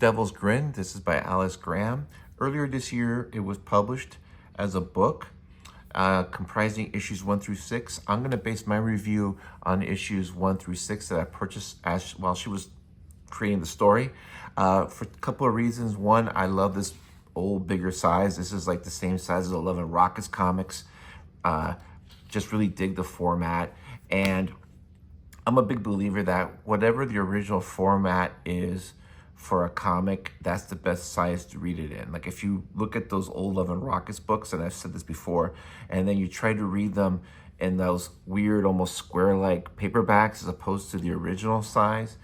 Devil's Grin. This is by Alice Graham. Earlier this year, it was published as a book comprising issues 1 through 6. I'm going to base my review on issues 1 through 6 that I purchased while she was creating the story for a couple of reasons. One, I love this old, bigger size. This is like the same size as 11 Rockets comics. Just really dig the format. And I'm a big believer that whatever the original format is for a comic, that's the best size to read it in. Like if you look at those old Love and Rockets books, and I've said this before, and then you try to read them in those weird, almost square-like paperbacks as opposed to the original size,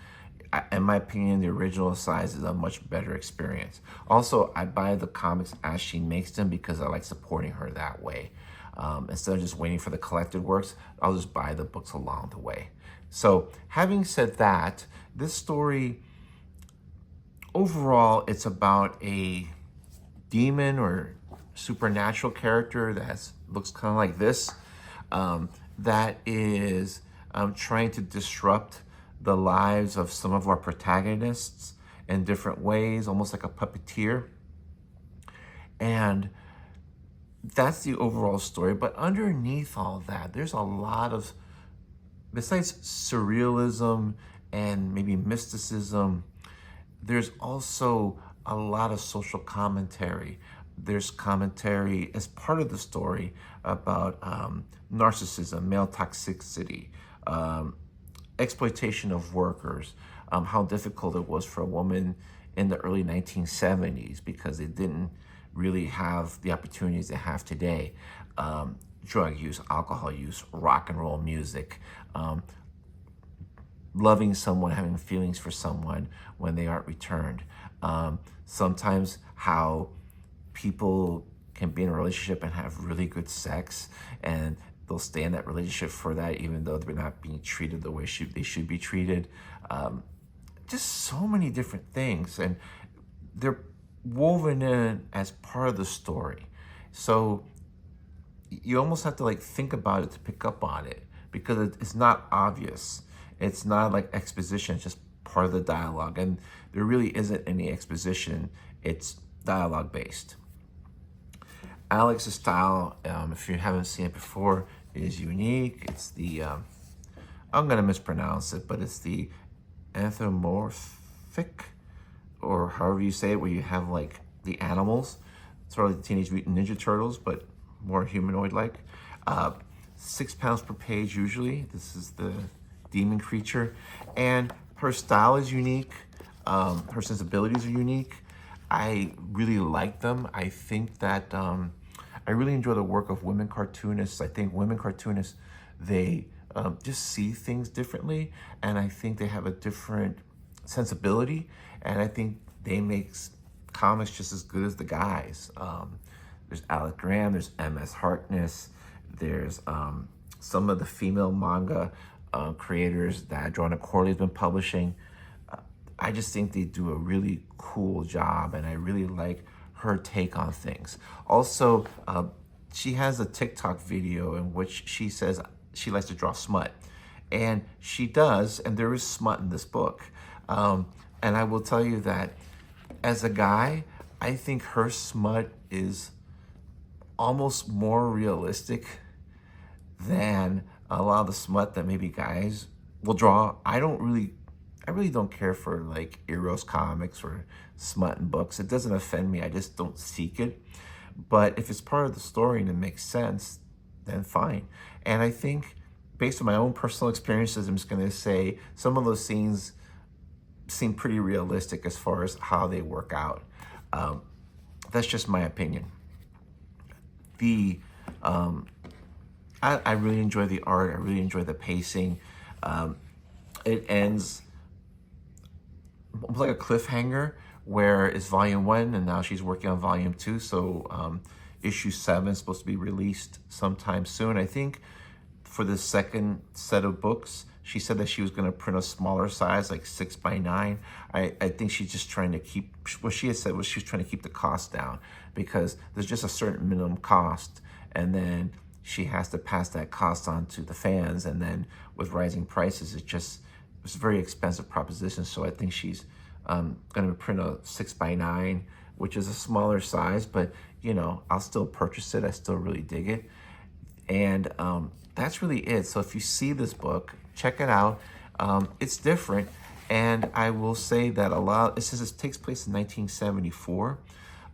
in my opinion, the original size is a much better experience. Also, I buy the comics as she makes them because I like supporting her that way. Instead of just waiting for the collected works, I'll just buy the books along the way. So having said that, this story, overall, it's about a demon or supernatural character that looks kind of like this, that is trying to disrupt the lives of some of our protagonists in different ways, almost like a puppeteer. And that's the overall story. But underneath all that, there's a lot of, besides surrealism and maybe mysticism, there's also a lot of social commentary. There's commentary as part of the story about narcissism, male toxicity, exploitation of workers, how difficult it was for a woman in the early 1970s because they didn't really have the opportunities they have today. Drug use, alcohol use, rock and roll music, loving someone, having feelings for someone when they aren't returned. Sometimes how people can be in a relationship and have really good sex, and they'll stay in that relationship for that even though they're not being treated the way they should be treated. Just so many different things, and they're woven in as part of the story. So you almost have to like think about it to pick up on it because it's not obvious. It's not like exposition, it's just part of the dialogue. And there really isn't any exposition. It's dialogue based. Alex's style, if you haven't seen it before, is unique. It's the, I'm gonna mispronounce it, but it's the anthropomorphic, or however you say it, where you have like the animals, sort of like the Teenage Mutant Ninja Turtles, but more humanoid-like. 6 pounds per page usually. This is the demon creature, and her style is unique. Her sensibilities are unique. I really like them. I think that I really enjoy the work of women cartoonists. I think women cartoonists, they just see things differently, and I think they have a different sensibility, and I think they make comics just as good as the guys. There's Alex Graham, there's MS Harkness, there's some of the female manga creators that Joanna Corley's been publishing. I just think they do a really cool job, and I really like her take on things. Also, she has a TikTok video in which she says she likes to draw smut, and she does, and there is smut in this book. And I will tell you that as a guy, I think her smut is almost more realistic than a lot of the smut that maybe guys will draw. I really don't care for like Eros comics or smut in books. It doesn't offend me. I just don't seek it. But if it's part of the story and it makes sense, then fine. And I think based on my own personal experiences, I'm just going to say some of those scenes seem pretty realistic as far as how they work out. That's just my opinion. I really enjoy the art. I really enjoy the pacing. It ends like a cliffhanger where it's volume 1 and now she's working on volume 2. So issue 7 is supposed to be released sometime soon. I think for the second set of books, she said that she was going to print a smaller size, like 6x9. I think she's just trying to keep, what she had said was she was trying to keep the cost down because there's just a certain minimum cost, and then she has to pass that cost on to the fans. And then with rising prices, it's a very expensive proposition. So I think she's Going to print a 6x9, which is a smaller size, but you know, I'll still purchase it. I still really dig it. And that's really it. So if you see this book, check it out. It's different. And I will say that it says it takes place in 1974.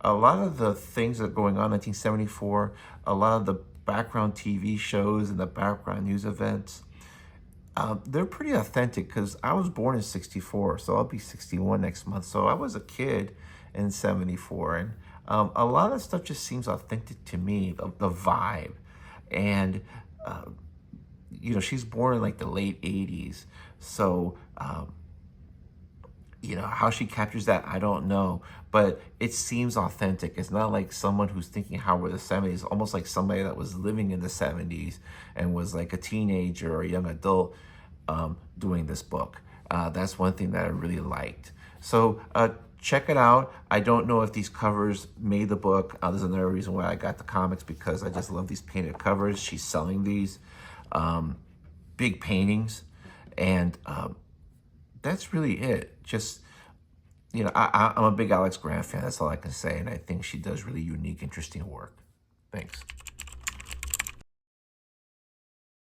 A lot of the things that are going on in 1974, a lot of the background TV shows and the background news events, they're pretty authentic because I was born in 64, so I'll be 61 next month. So I was a kid in 74. And a lot of stuff just seems authentic to me, the vibe. And, you know, she's born in like the late 80s. So, you know, how she captures that, I don't know. But it seems authentic. It's not like someone who's thinking how were the 70s, almost like somebody that was living in the 70s and was like a teenager or a young adult doing this book. That's one thing that I really liked. So check it out. I don't know if these covers made the book. There's another reason why I got the comics, because I just love these painted covers. She's selling these big paintings, and that's really it. Just, you know, I'm a big Alex Grant fan. That's all I can say. And I think she does really unique, interesting work. Thanks.